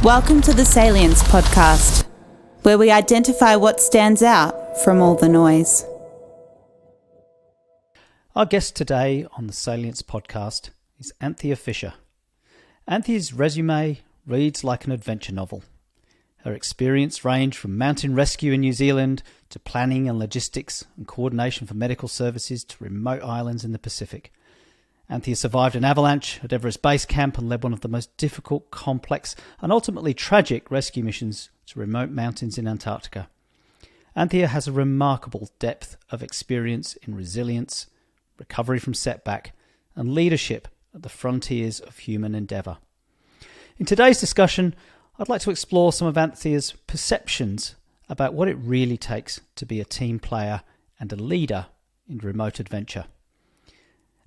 Welcome to the Salience Podcast, where we identify what stands out from all the noise. Our guest today on the Salience Podcast is Anthea Fisher. Anthea's resume reads like an adventure novel. Her experience ranged from mountain rescue in New Zealand to planning and logistics and coordination for medical services to remote islands in the Pacific. Anthea survived an avalanche at Everest Base camp and led one of the most difficult, complex and ultimately tragic rescue missions to remote mountains in Antarctica. Anthea has a remarkable depth of experience in resilience, recovery from setback and leadership at the frontiers of human endeavour. In today's discussion, I'd like to explore some of Anthea's perceptions about what it really takes to be a team player and a leader in remote adventure.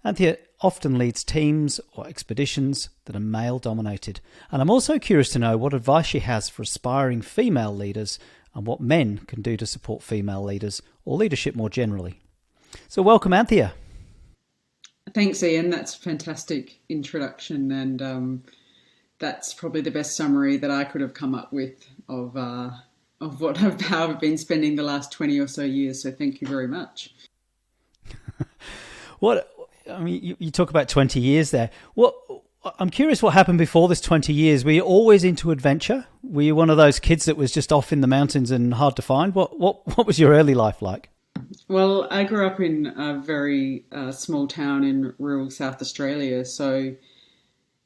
Anthea often leads teams or expeditions that are male-dominated, and I'm also curious to know what advice she has for aspiring female leaders and what men can do to support female leaders or leadership more generally. So welcome, Anthea. Thanks, Ian. That's a fantastic introduction, and that's probably the best summary that I could have come up with of how I've been spending the last 20 or so years. So thank you very much. You talk about 20 years there. I'm curious what happened before this 20 years. Were you always into adventure? Were you one of those kids that was just off in the mountains and hard to find? What was your early life like? Well, I grew up in a very small town in rural South Australia. So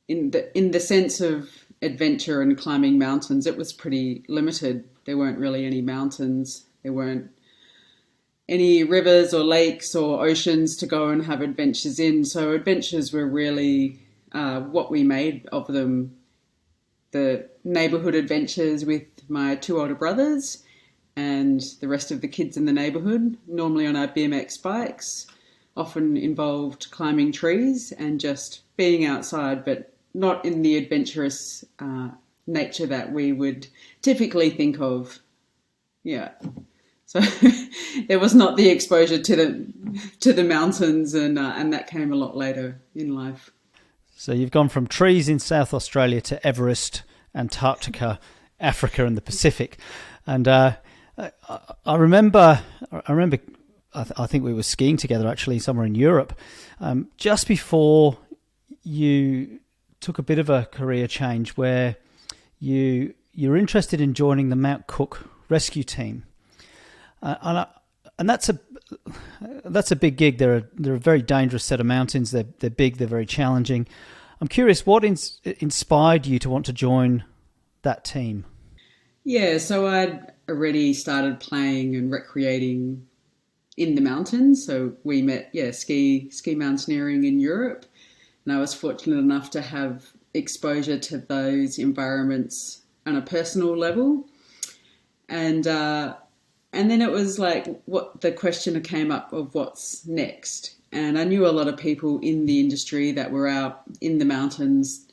in the sense of adventure and climbing mountains, it was pretty limited. There weren't really any mountains. There weren't any rivers or lakes or oceans to go and have adventures in. So adventures were really what we made of them. The neighbourhood adventures with my two older brothers and the rest of the kids in the neighbourhood, normally on our BMX bikes, often involved climbing trees and just being outside, but not in the adventurous nature that we would typically think of. Yeah. So there was not the exposure to the mountains, and that came a lot later in life. So you've gone from trees in South Australia to Everest, Antarctica, Africa, and the Pacific. And I remember. I think we were skiing together actually somewhere in Europe, just before you took a bit of a career change where you're interested in joining the Mount Cook rescue team. And that's a big gig. They're a very dangerous set of mountains. They're big. They're very challenging. I'm curious, what inspired you to want to join that team? Yeah, so I'd already started playing and recreating in the mountains. So we met, ski mountaineering in Europe, and I was fortunate enough to have exposure to those environments on a personal level, and then it was like what the question came up of what's next. And I knew a lot of people in the industry that were out in the mountains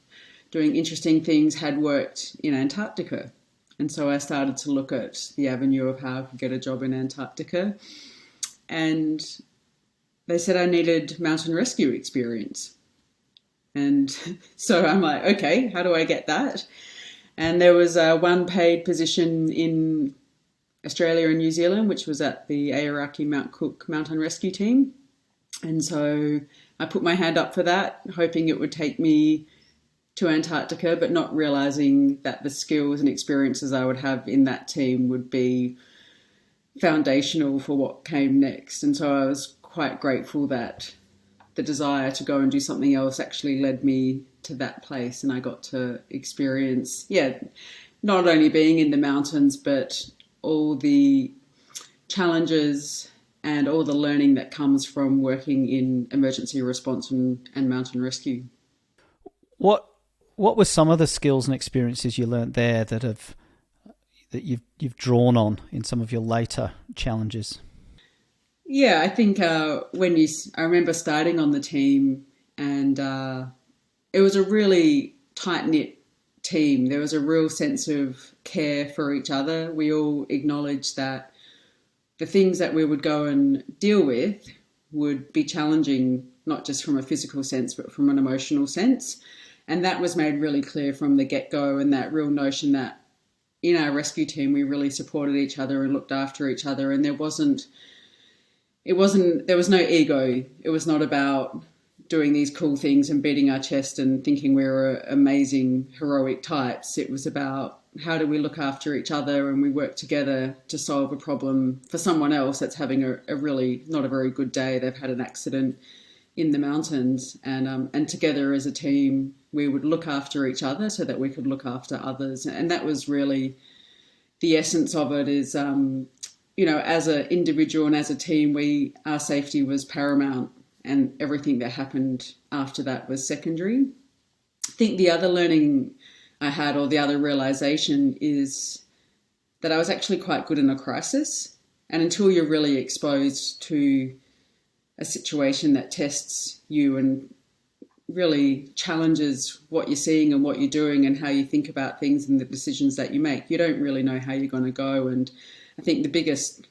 doing interesting things, had worked in Antarctica. And so I started to look at the avenue of how I could get a job in Antarctica. And they said I needed mountain rescue experience. And so I'm like, okay, how do I get that? And there was one paid position in Australia and New Zealand, which was at the Aoraki Mount Cook Mountain Rescue Team. And so I put my hand up for that, hoping it would take me to Antarctica, but not realising that the skills and experiences I would have in that team would be foundational for what came next. And so I was quite grateful that the desire to go and do something else actually led me to that place, and I got to experience, not only being in the mountains, but all the challenges and all the learning that comes from working in emergency response and mountain rescue. What were some of the skills and experiences you learnt there that you've drawn on in some of your later challenges? Yeah, I think I remember starting on the team, and it was a really tight-knit team. There was a real sense of care for each other. We all acknowledged that the things that we would go and deal with would be challenging, not just from a physical sense, but from an emotional sense. And that was made really clear from the get-go, and that real notion that in our rescue team, we really supported each other and looked after each other. And there was no ego. It was not about doing these cool things and beating our chest and thinking we were amazing, heroic types. It was about how do we look after each other, and we work together to solve a problem for someone else that's having a really not a very good day. They've had an accident in the mountains, and together as a team, we would look after each other so that we could look after others. And that was really the essence of it is, as an individual and as a team, our safety was paramount, and everything that happened after that was secondary. I think the other learning I had, or the other realization, is that I was actually quite good in a crisis. And until you're really exposed to a situation that tests you and really challenges what you're seeing and what you're doing and how you think about things and the decisions that you make, you don't really know how you're going to go. And I think the biggest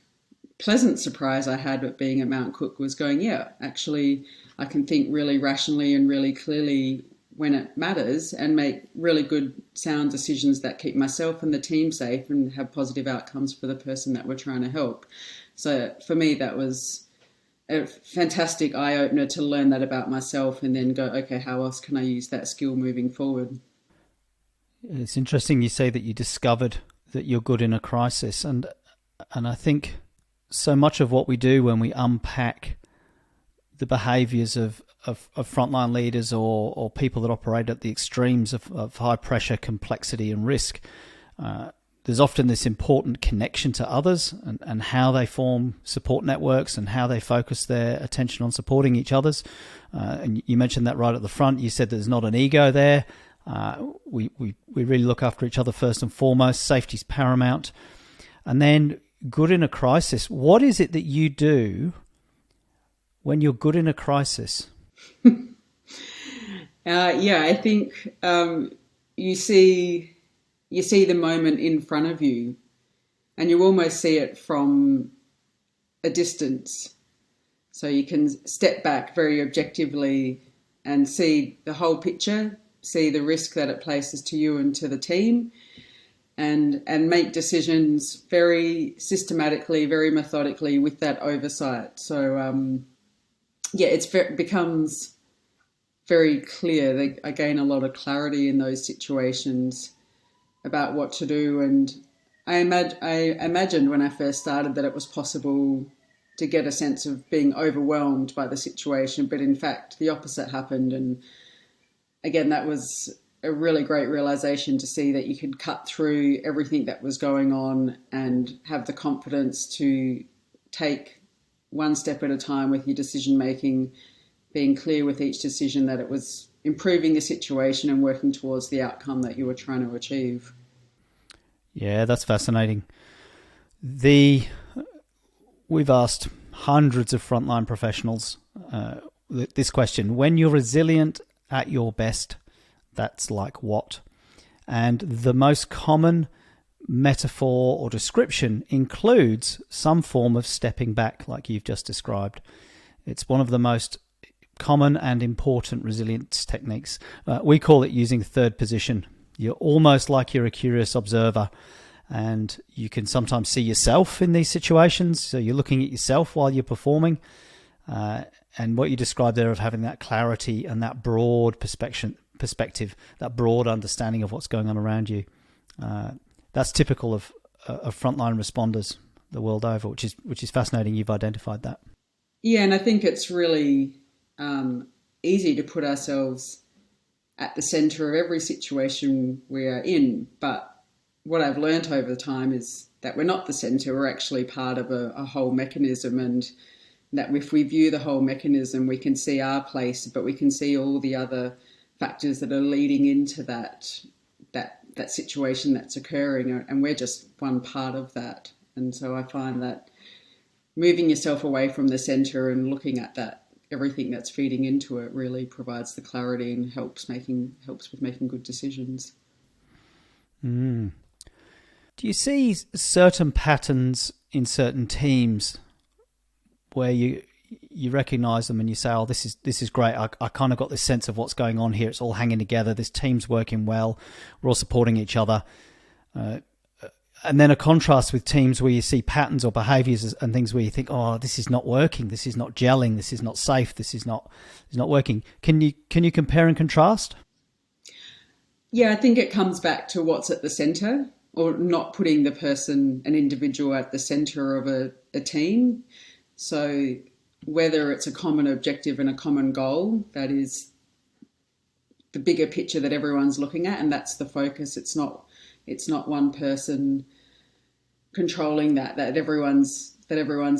pleasant surprise I had at being at Mount Cook was going, yeah, actually, I can think really rationally and really clearly when it matters and make really good, sound decisions that keep myself and the team safe and have positive outcomes for the person that we're trying to help. So for me, that was a fantastic eye-opener to learn that about myself and then go, okay, how else can I use that skill moving forward? It's interesting you say that you discovered that you're good in a crisis. And I think so much of what we do when we unpack the behaviours of frontline leaders or people that operate at the extremes of high pressure, complexity and risk, there's often this important connection to others and how they form support networks and how they focus their attention on supporting each other's. And you mentioned that right at the front. You said there's not an ego there. We really look after each other first and foremost. Safety's paramount. And then good in a crisis. What is it that you do when you're good in a crisis? I think you see the moment in front of you and you almost see it from a distance. So you can step back very objectively and see the whole picture, see the risk that it places to you and to the team, and make decisions very systematically, very methodically with that oversight. So, it becomes very clear. I gain a lot of clarity in those situations about what to do. And I imagined when I first started that it was possible to get a sense of being overwhelmed by the situation, but in fact the opposite happened. And again, that was a really great realization to see that you could cut through everything that was going on and have the confidence to take one step at a time with your decision making, being clear with each decision that it was improving the situation and working towards the outcome that you were trying to achieve. Yeah, that's fascinating. We've asked hundreds of frontline professionals this question: when you're resilient at your best, that's like what? And the most common metaphor or description includes some form of stepping back, like you've just described. It's one of the most common and important resilience techniques. We call it using third position. You're almost like you're a curious observer, and you can sometimes see yourself in these situations. So you're looking at yourself while you're performing. And what you described there of having that clarity and that broad perspective, that broad understanding of what's going on around you, that's typical of frontline responders the world over, which is fascinating. You've identified that. Yeah, and I think it's really easy to put ourselves at the centre of every situation we are in. But what I've learnt over the time is that we're not the centre. We're actually part of a whole mechanism, and that if we view the whole mechanism, we can see our place, but we can see all the other factors that are leading into that situation that's occurring, and we're just one part of that. And so I find that moving yourself away from the centre and looking at that, everything that's feeding into it, really provides the clarity and helps with making good decisions. Do you see certain patterns in certain teams where you you recognize them and you say, oh, this is great. I kind of got this sense of what's going on here. It's all hanging together. This team's working well. We're all supporting each other. And then a contrast with teams where you see patterns or behaviors and things where you think, oh, this is not working. This is not gelling. This is not safe. This is not working. Can you compare and contrast? Yeah, I think it comes back to what's at the centre, or not putting an individual at the centre of a team. So whether it's a common objective and a common goal, that is the bigger picture that everyone's looking at, and that's the focus. It's not one person controlling that everyone's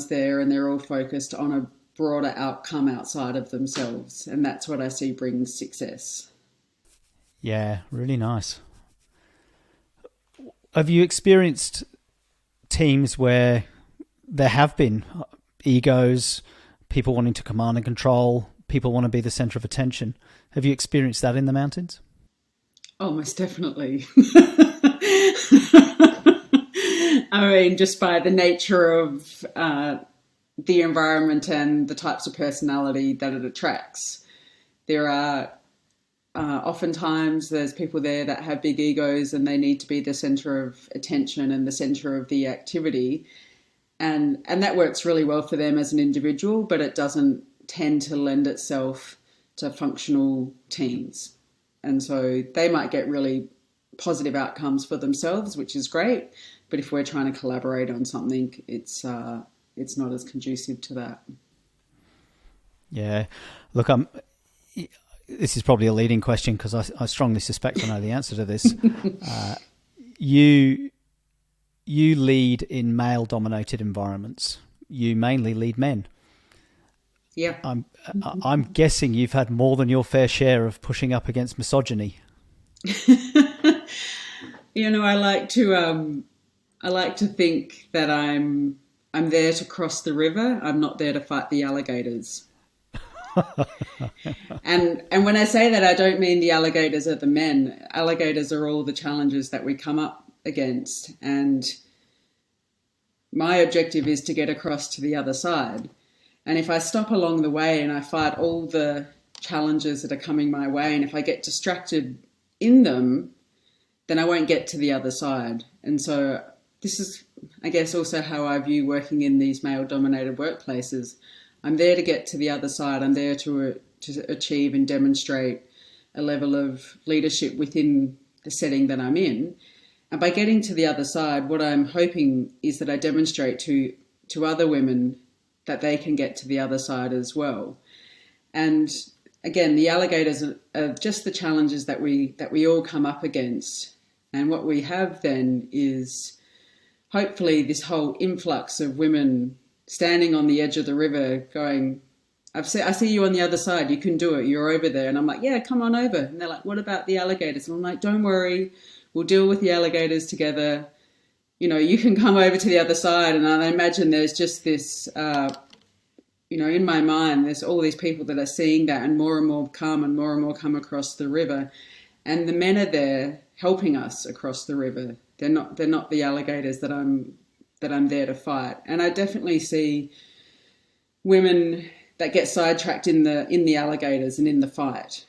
there and they're all focused on a broader outcome outside of themselves. And that's what I see brings success. Yeah, really nice. Have you experienced teams where there have been egos, people wanting to command and control, people want to be the centre of attention? Have you experienced that in the mountains? Oh, most definitely. I mean, just by the nature of the environment and the types of personality that it attracts. There are oftentimes there's people there that have big egos and they need to be the centre of attention and the centre of the activity. And that works really well for them as an individual, but it doesn't tend to lend itself to functional teams. And so they might get really positive outcomes for themselves, which is great. But if we're trying to collaborate on something, it's not as conducive to that. Yeah. Look, this is probably a leading question because I strongly suspect I know the answer to this. You lead in male-dominated environments. You mainly lead men. Yeah. I'm guessing you've had more than your fair share of pushing up against misogyny. I like to think that I'm there to cross the river. I'm not there to fight the alligators. And when I say that, I don't mean the alligators are the men. Alligators are all the challenges that we come up against. And my objective is to get across to the other side. And if I stop along the way and I fight all the challenges that are coming my way, and if I get distracted in them, then I won't get to the other side. And so this is, I guess, also how I view working in these male-dominated workplaces. I'm there to get to the other side. I'm there to achieve and demonstrate a level of leadership within the setting that I'm in. And by getting to the other side, what I'm hoping is that I demonstrate to other women that they can get to the other side as well. And again, the alligators are just the challenges that we all come up against. And what we have then is hopefully this whole influx of women standing on the edge of the river going, I see you on the other side, you can do it, you're over there. And I'm like, yeah, come on over. And they're like, what about the alligators? And I'm like, don't worry, we'll deal with the alligators together. You can come over to the other side. And I imagine there's just this, in my mind, there's all these people that are seeing that, and more come across the river. And the men are there helping us across the river. They're not the alligators that I'm there to fight. And I definitely see women that get sidetracked in the alligators and in the fight.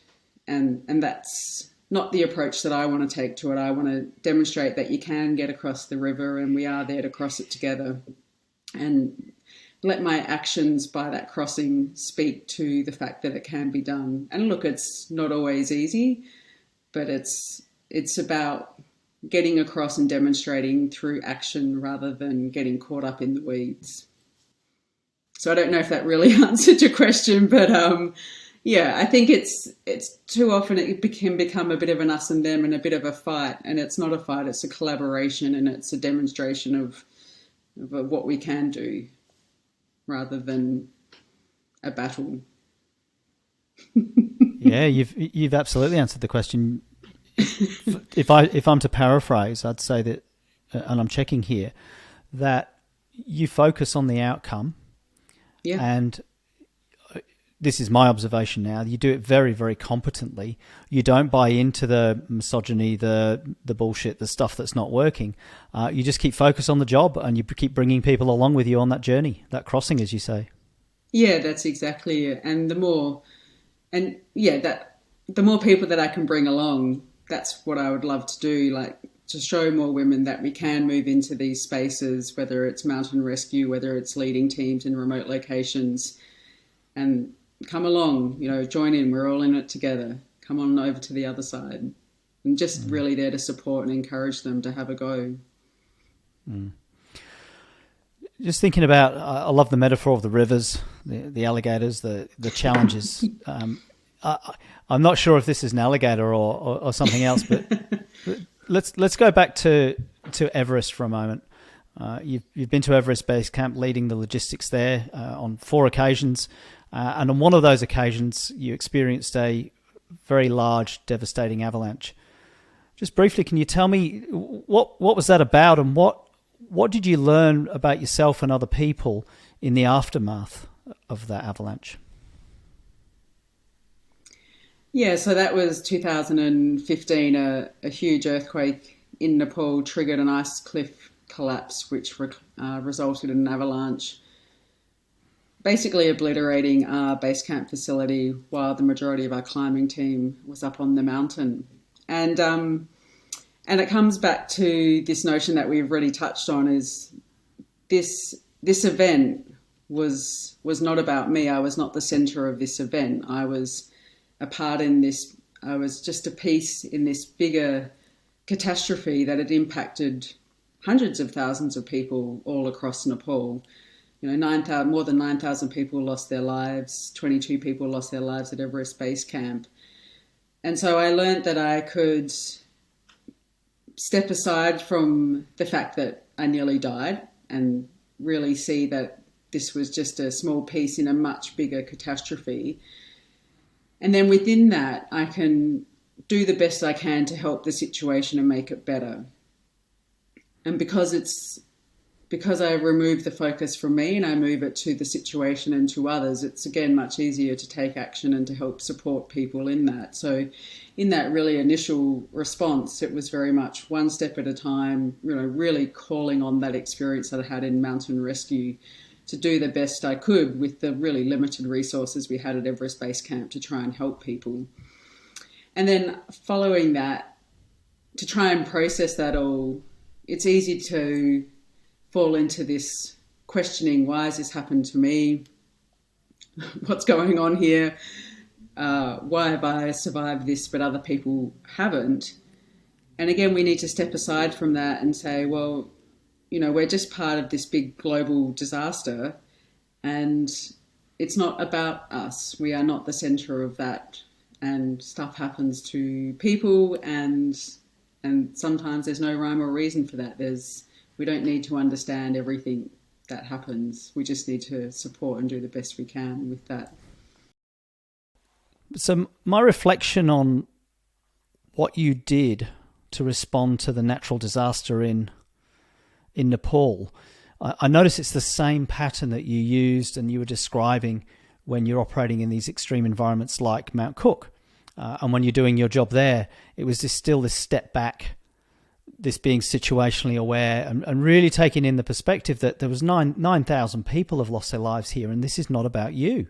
And that's not the approach that I want to take to it. I want to demonstrate that you can get across the river and we are there to cross it together, and let my actions by that crossing speak to the fact that it can be done. And look, it's not always easy, but it's about getting across and demonstrating through action rather than getting caught up in the weeds. So I don't know if that really answered your question, but I think it's too often it can become a bit of an us and them and a bit of a fight. And it's not a fight, it's a collaboration, and it's a demonstration of what we can do rather than a battle. Yeah, you've absolutely answered the question. If I'm to paraphrase, I'd say that, and I'm checking here, that you focus on the outcome. Yeah. And this is my observation now. You do it very, very competently. You don't buy into the misogyny, the bullshit, the stuff that's not working. You just keep focused on the job, and you keep bringing people along with you on that journey, that crossing, as you say. Yeah, that's exactly it. And the more people that I can bring along, that's what I would love to do. Like to show more women that we can move into these spaces, whether it's mountain rescue, whether it's leading teams in remote locations, and come along, join in. We're all in it together. Come on over to the other side. And just really there to support and encourage them to have a go. Just thinking about, I love the metaphor of the rivers, the alligators, the challenges. I'm not sure if this is an alligator or something else, but let's go back to Everest for a moment. You've been to Everest Base Camp, leading the logistics there on 4 occasions, and on one of those occasions, you experienced a very large, devastating avalanche. Just briefly, can you tell me what was that about, and what did you learn about yourself and other people in the aftermath of that avalanche? Yeah, so that was 2015. A huge earthquake in Nepal triggered an ice cliff collapse, which resulted in an avalanche, basically obliterating our base camp facility while the majority of our climbing team was up on the mountain. And it comes back to this notion that we've already touched on, is this event was not about me. I was not the center of this event. I was a part in this. I was just a piece in this bigger catastrophe that had impacted hundreds of thousands of people all across Nepal. More than 9,000 people lost their lives. 22 people lost their lives at Everest Base Camp. And so I learned that I could step aside from the fact that I nearly died and really see that this was just a small piece in a much bigger catastrophe. And then within that, I can do the best I can to help the situation and make it better. And because I remove the focus from me and I move it to the situation and to others, it's again much easier to take action and to help support people in that. So in that really initial response, it was very much one step at a time, really calling on that experience that I had in mountain rescue to do the best I could with the really limited resources we had at Everest Base Camp to try and help people. And then following that, to try and process that all, it's easy to fall into this questioning, why has this happened to me? What's going on here? Why have I survived this but other people haven't? And again, we need to step aside from that and say, well, we're just part of this big global disaster and it's not about us. We are not the center of that. And stuff happens to people and sometimes there's no rhyme or reason for that. We don't need to understand everything that happens. We just need to support and do the best we can with that. So my reflection on what you did to respond to the natural disaster in Nepal, I notice it's the same pattern that you used and you were describing when you're operating in these extreme environments like Mount Cook. And when you're doing your job there, it was still this step back, this being situationally aware and really taking in the perspective that there was 9,000 people have lost their lives here, and this is not about you.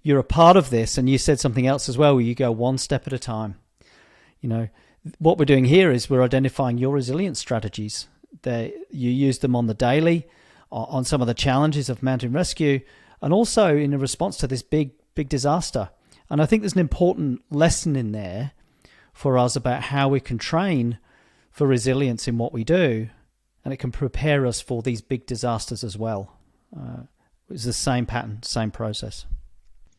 You're a part of this, and you said something else as well, where you go one step at a time. What we're doing here is we're identifying your resilience strategies. You use them on the daily, on some of the challenges of mountain rescue, and also in a response to this big disaster. And I think there's an important lesson in there for us about how we can train for resilience in what we do, and it can prepare us for these big disasters as well. It's the same pattern, same process.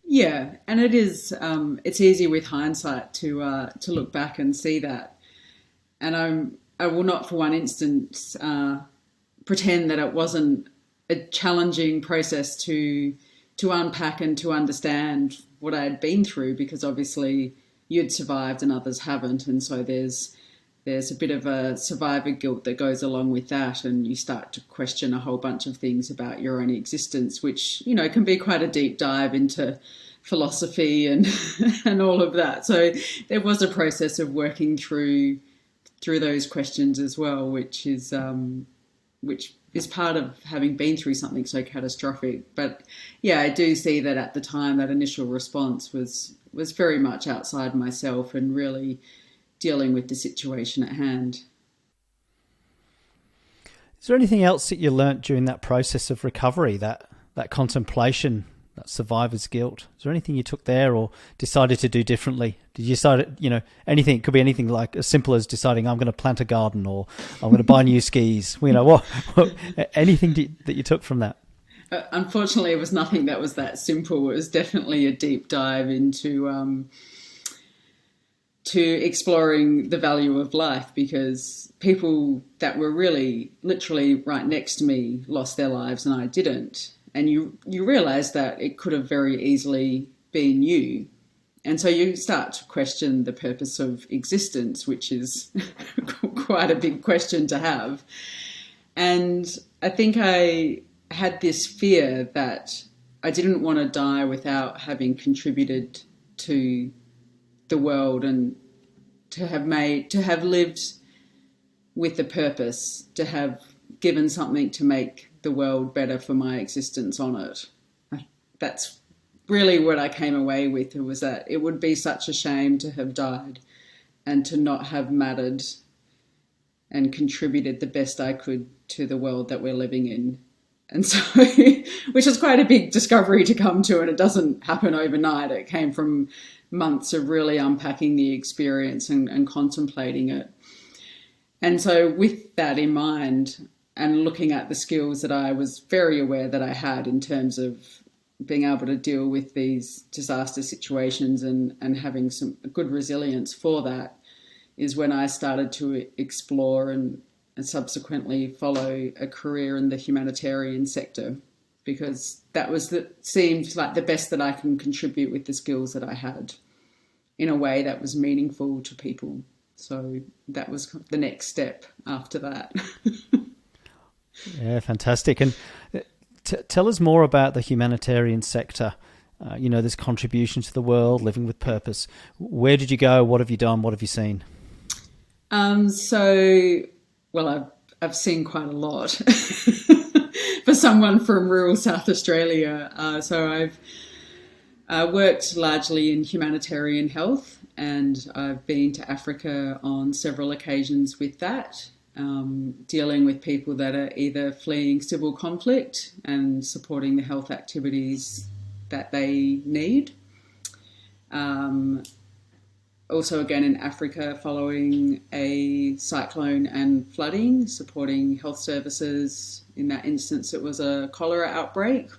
Yeah, and it is. It's easy with hindsight to look back and see that, and I will not for one instant pretend that it wasn't a challenging process to unpack and to understand what I had been through, because obviously you'd survived and others haven't, and so there's a bit of a survivor guilt that goes along with that, and you start to question a whole bunch of things about your own existence, which, can be quite a deep dive into philosophy and and all of that. So there was a process of working through those questions as well, which is part of having been through something so catastrophic. But yeah, I do see that at the time that initial response was very much outside myself and really dealing with the situation at hand. Is there anything else that you learnt during that process of recovery, that contemplation, that survivor's guilt? Is there anything you took there or decided to do differently? Did you decide, anything? It could be anything like as simple as deciding I'm going to plant a garden or I'm going to buy new skis. Anything that you took from that? Unfortunately, it was nothing that was that simple. It was definitely a deep dive into to exploring the value of life, because people that were really literally right next to me lost their lives and I didn't. And you realise that it could have very easily been you. And so you start to question the purpose of existence, which is quite a big question to have. And I think I had this fear that I didn't want to die without having contributed to the world and to have lived with a purpose, to have given something to make the world better for my existence on it. That's really what I came away with, was that it would be such a shame to have died and to not have mattered and contributed the best I could to the world that we're living in. And so, which is quite a big discovery to come to, and it doesn't happen overnight. It came from months of really unpacking the experience and contemplating it. And so with that in mind and looking at the skills that I was very aware that I had in terms of being able to deal with these disaster situations and having some good resilience for that, is when I started to explore and subsequently follow a career in the humanitarian sector, because that seemed like the best that I can contribute with the skills that I had in a way that was meaningful to people. So that was the next step after that. Yeah, fantastic. And tell us more about the humanitarian sector. This contribution to the world, living with purpose. Where did you go? What have you done? What have you seen? I've seen quite a lot for someone from rural South Australia. So I've worked largely in humanitarian health, and I've been to Africa on several occasions with that, dealing with people that are either fleeing civil conflict and supporting the health activities that they need. Also, again, in Africa, following a cyclone and flooding, supporting health services. In that instance, it was a cholera outbreak.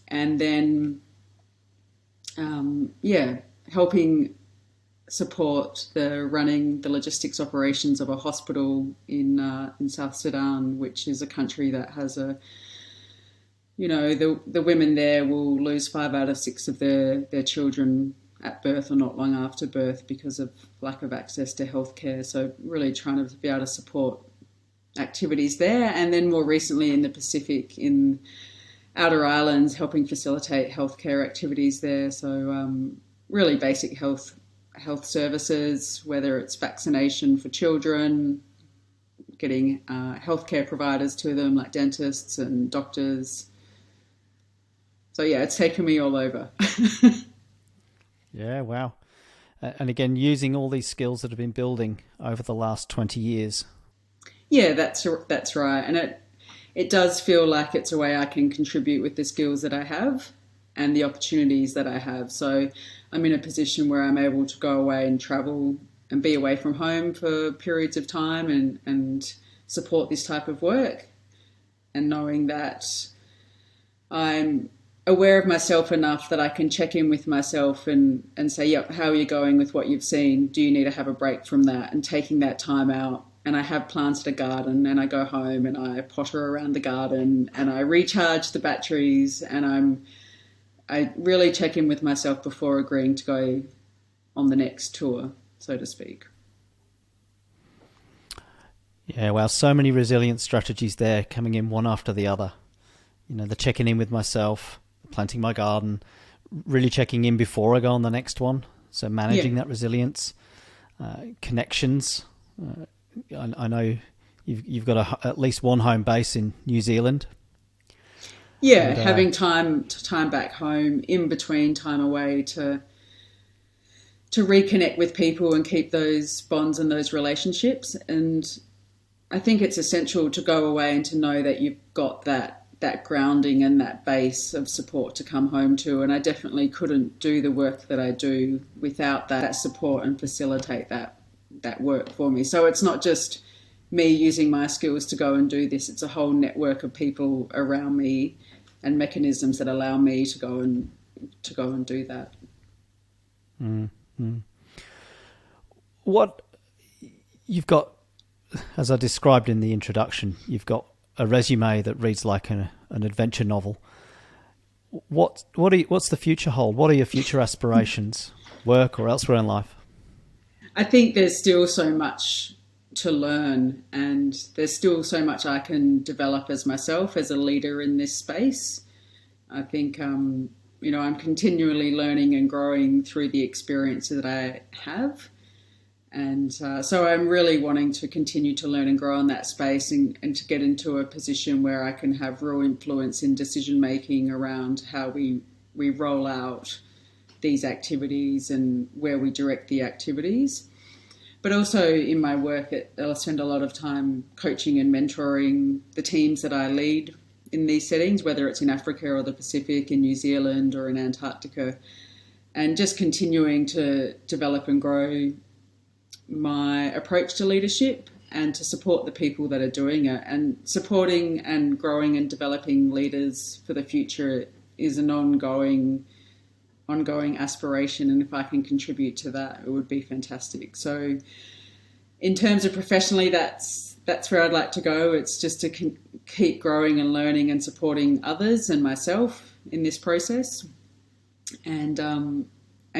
And then, helping support running the logistics operations of a hospital in South Sudan, which is a country that has the women there will lose 5 out of 6 of their children at birth or not long after birth because of lack of access to healthcare. So really trying to be able to support activities there. And then more recently in the Pacific, in outer islands, helping facilitate healthcare activities there. So really basic health services, whether it's vaccination for children, getting healthcare providers to them like dentists and doctors. So yeah, it's taken me all over. Yeah, wow. And again, using all these skills that have been building over the last 20 years. Yeah, that's right. And it does feel like it's a way I can contribute with the skills that I have and the opportunities that I have. So I'm in a position where I'm able to go away and travel and be away from home for periods of time and support this type of work, and knowing that I'm aware of myself enough that I can check in with myself and say, yep, how are you going with what you've seen? Do you need to have a break from that? And taking that time out. And I have planted a garden, and I go home and I potter around the garden and I recharge the batteries, and I really check in with myself before agreeing to go on the next tour, so to speak. Yeah, well, so many resilience strategies there coming in one after the other. The checking in with myself, planting my garden, really checking in before I go on the next one. So managing that resilience, connections. I know You've got at least one home base in New Zealand. Yeah, and, having time back home, in between time away to reconnect with people and keep those bonds and those relationships. And I think it's essential to go away and to know that you've got that grounding and that base of support to come home to. And I definitely couldn't do the work that I do without that support and facilitate that work for me. So it's not just me using my skills to go and do this. It's a whole network of people around me and mechanisms that allow me to go and do that. Mm-hmm. What you've got, as I described in the introduction, you've got a resume that reads like an adventure novel. What's the future hold? What are your future aspirations, work or elsewhere in life? I think there's still so much to learn, and there's still so much I can develop as myself as a leader in this space. I think, I'm continually learning and growing through the experience that I have. And so I'm really wanting to continue to learn and grow in that space and to get into a position where I can have real influence in decision making around how we roll out these activities and where we direct the activities. But also in my work, I'll spend a lot of time coaching and mentoring the teams that I lead in these settings, whether it's in Africa or the Pacific, in New Zealand or in Antarctica, and just continuing to develop and grow my approach to leadership and to support the people that are doing it. And supporting and growing and developing leaders for the future is an ongoing aspiration, and if I can contribute to that, it would be fantastic. So in terms of professionally, that's where I'd like to go. It's just to keep growing and learning and supporting others and myself in this process, and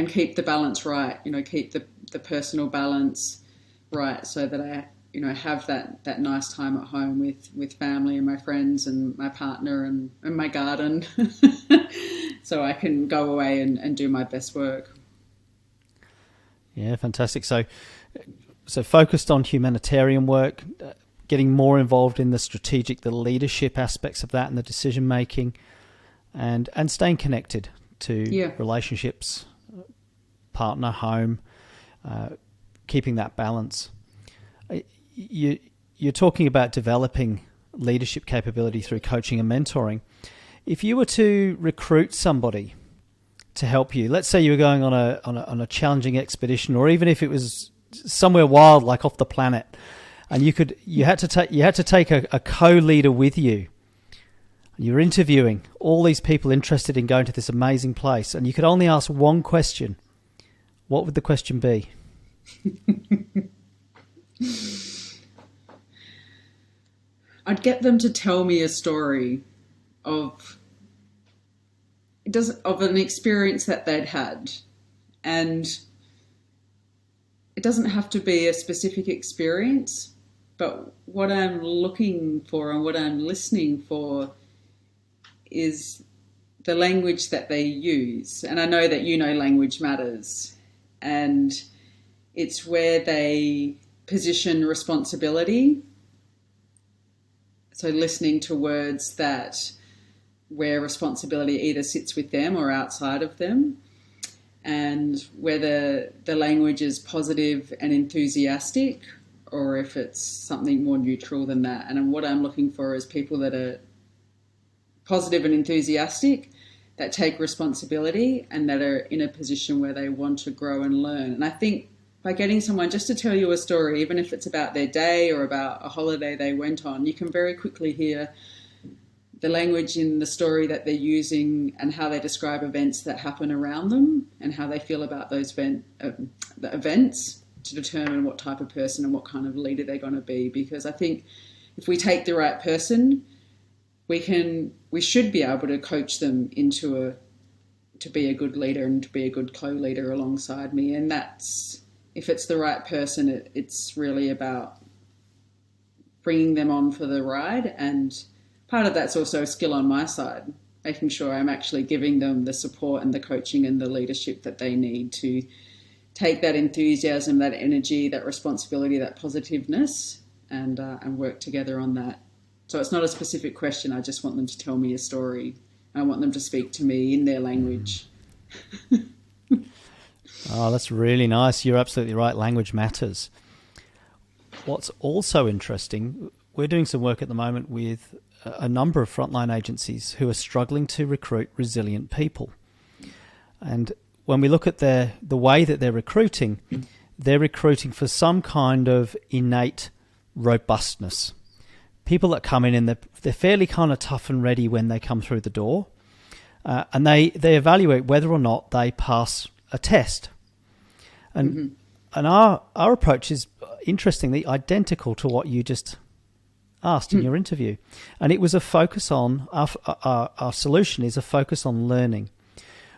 keep the balance right, keep the personal balance right, so that I have that nice time at home with family and my friends and my partner and my garden so I can go away and do my best work. Yeah, fantastic. So focused on humanitarian work, getting more involved in the leadership aspects of that and the decision making, and staying connected to relationships, partner, home, keeping that balance. You're talking about developing leadership capability through coaching and mentoring. If you were to recruit somebody to help you, let's say you were going on a challenging expedition, or even if it was somewhere wild, like off the planet, and you had to take a co-leader with you. You're interviewing all these people interested in going to this amazing place, and you could only ask one question. What would the question be? I'd get them to tell me a story of an experience that they'd had, and it doesn't have to be a specific experience, but what I'm looking for and what I'm listening for is the language that they use. And I know that language matters, and it's where they position responsibility. So listening to words where responsibility either sits with them or outside of them, and whether the language is positive and enthusiastic or if it's something more neutral than that. And what I'm looking for is people that are positive and enthusiastic, that take responsibility, and that are in a position where they want to grow and learn. And I think by getting someone just to tell you a story, even if it's about their day or about a holiday they went on, you can very quickly hear the language in the story that they're using and how they describe events that happen around them and how they feel about those the events, to determine what type of person and what kind of leader they're going to be. Because I think if we take the right person, we should be able to coach them to be a good leader and to be a good co-leader alongside me. And that's, if it's the right person, it's really about bringing them on for the ride. And part of that's also a skill on my side, making sure I'm actually giving them the support and the coaching and the leadership that they need to take that enthusiasm, that energy, that responsibility, that positiveness, and work together on that. So it's not a specific question. I just want them to tell me a story. I want them to speak to me in their language. Oh, that's really nice. You're absolutely right. Language matters. What's also interesting, we're doing some work at the moment with a number of frontline agencies who are struggling to recruit resilient people. And when we look at the way that they're recruiting for some kind of innate robustness. People that come in and they're fairly kind of tough and ready when they come through the door, and they evaluate whether or not they pass a test. And our approach is interestingly identical to what you just asked in your interview, and it was a focus on our solution is a focus on learning.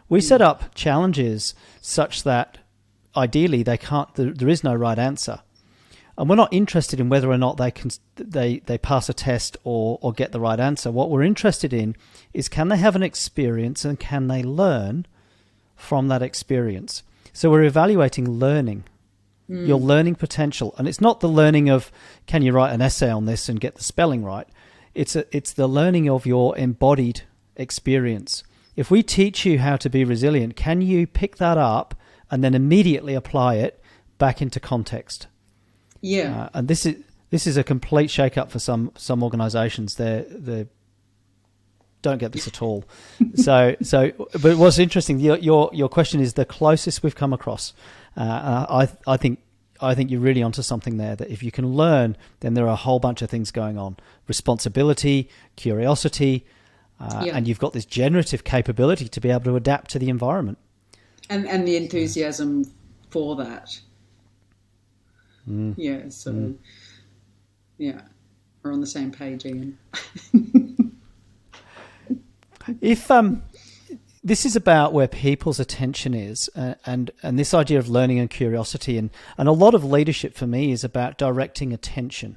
We set up challenges such that ideally there is no right answer. And we're not interested in whether or not they pass a test or get the right answer. What we're interested in is, can they have an experience and can they learn from that experience? So we're evaluating learning, your learning potential. And it's not the learning of, can you write an essay on this and get the spelling right? It's the learning of your embodied experience. If we teach you how to be resilient, can you pick that up and then immediately apply it back into context? Yeah. And this is a complete shake-up for some organisations. They don't get this at all. But what's interesting, your question is the closest we've come across. I think you're really onto something there. That if you can learn, then there are a whole bunch of things going on: responsibility, curiosity, and you've got this generative capability to be able to adapt to the environment. And the enthusiasm for that. Yeah, so, yeah, we're on the same page, Ian. If this is about where people's attention is, and this idea of learning and curiosity, and a lot of leadership for me is about directing attention.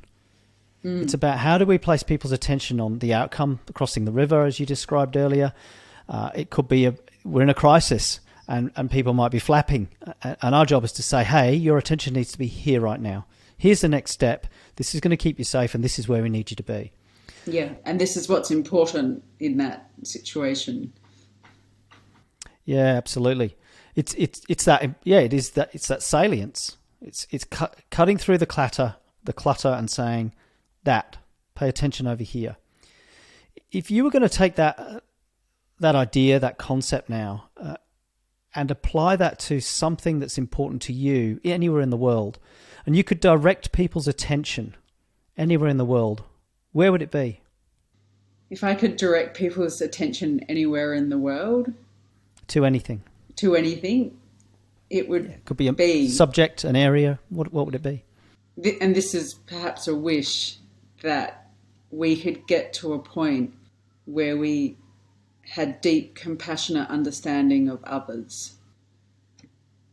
It's about how do we place people's attention on the outcome, crossing the river, as you described earlier. It could be we're in a crisis, and people might be flapping. And our job is to say, hey, your attention needs to be here right now. Here's the next step. This is going to keep you safe, and this is where we need you to be. Yeah, and this is what's important in that situation. Yeah, absolutely. It's that. Yeah, it is that. It's that salience. It's cutting through the clutter, and saying that. Pay attention over here. If you were going to take that idea, that concept now, and apply that to something that's important to you anywhere in the world, and you could direct people's attention anywhere in the world, where would it be? If I could direct people's attention anywhere in the world? To anything. It would could be a subject, an area. What would it be? And this is perhaps a wish that we could get to a point where we had deep, compassionate understanding of others,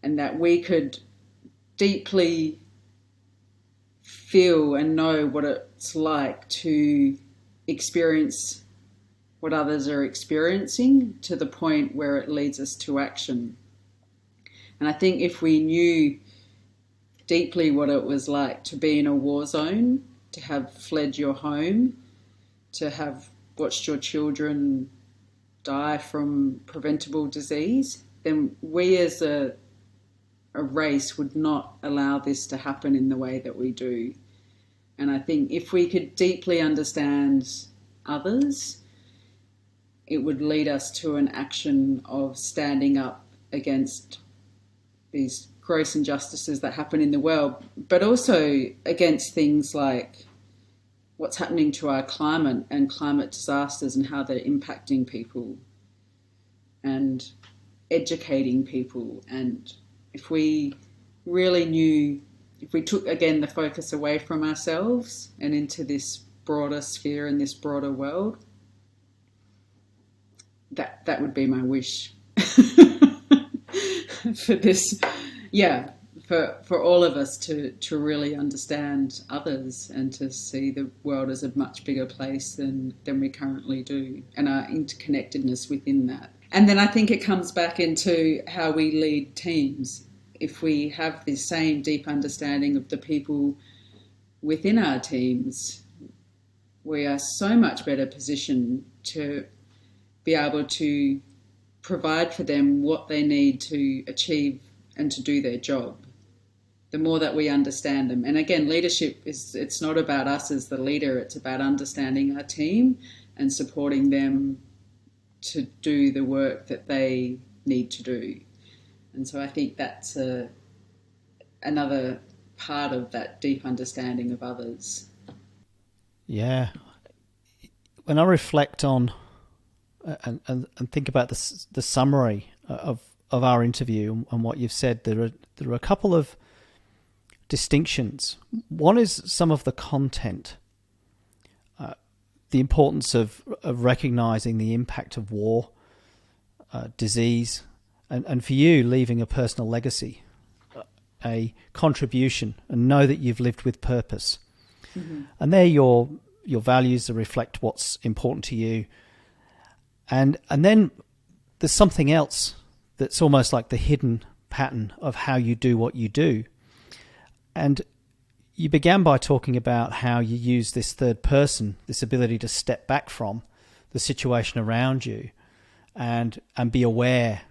and that we could deeply feel and know what it's like to experience what others are experiencing to the point where it leads us to action. And I think if we knew deeply what it was like to be in a war zone, to have fled your home, to have watched your children die from preventable disease, then we as a race would not allow this to happen in the way that we do. And I think if we could deeply understand others, it would lead us to an action of standing up against these gross injustices that happen in the world, but also against things like what's happening to our climate and climate disasters and how they're impacting people, and educating people. And if we really knew, if we took again the focus away from ourselves and into this broader sphere and this broader world, that would be my wish for this. Yeah, for all of us to really understand others and to see the world as a much bigger place than we currently do, and our interconnectedness within that. And then I think it comes back into how we lead teams. If we have the same deep understanding of the people within our teams, we are so much better positioned to be able to provide for them what they need to achieve and to do their job. The more that we understand them. And again, leadership it's not about us as the leader, it's about understanding our team and supporting them to do the work that they need to do. And so I think that's another part of that deep understanding of others. Yeah. When I reflect on and think about the summary of our interview and what you've said, there are a couple of distinctions. One is some of the content, the importance of recognizing the impact of war, disease, and for you, leaving a personal legacy, a contribution, and know that you've lived with purpose. Mm-hmm. And they're your values that reflect what's important to you. And then there's something else that's almost like the hidden pattern of how you do what you do. And you began by talking about how you use this third person, this ability to step back from the situation around you and be aware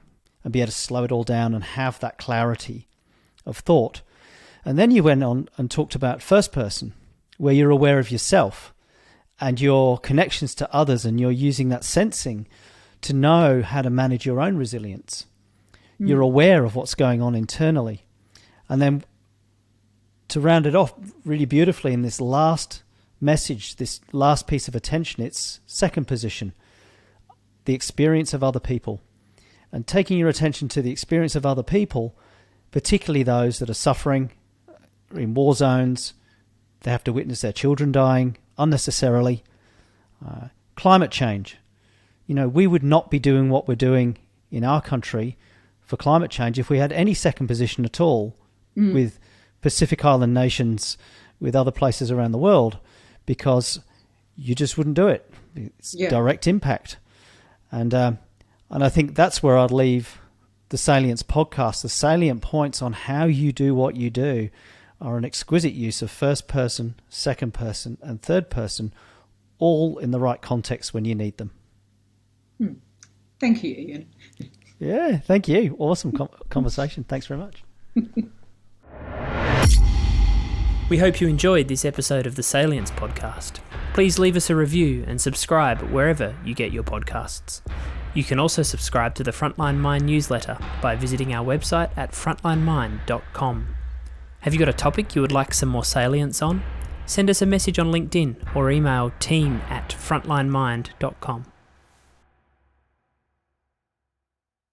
and be able to slow it all down and have that clarity of thought. And then you went on and talked about first person, where you're aware of yourself and your connections to others, and you're using that sensing to know how to manage your own resilience. Mm. You're aware of what's going on internally. And then to round it off really beautifully in this last message, this last piece of attention, it's second position, the experience of other people. And taking your attention to the experience of other people, particularly those that are suffering in war zones, they have to witness their children dying unnecessarily. Climate change. We would not be doing what we're doing in our country for climate change if we had any second position at all with Pacific Island nations, with other places around the world, because you just wouldn't do it. It's direct impact. And I think that's where I'd leave the Salience podcast. The salient points on how you do what you do are an exquisite use of first person, second person, and third person, all in the right context when you need them. Thank you, Ian. Yeah, thank you. Awesome conversation. Thanks very much. We hope you enjoyed this episode of the Salience Podcast. Please leave us a review and subscribe wherever you get your podcasts. You can also subscribe to the Frontline Mind newsletter by visiting our website at frontlinemind.com. Have you got a topic you would like some more salience on? Send us a message on LinkedIn or email team@frontlinemind.com.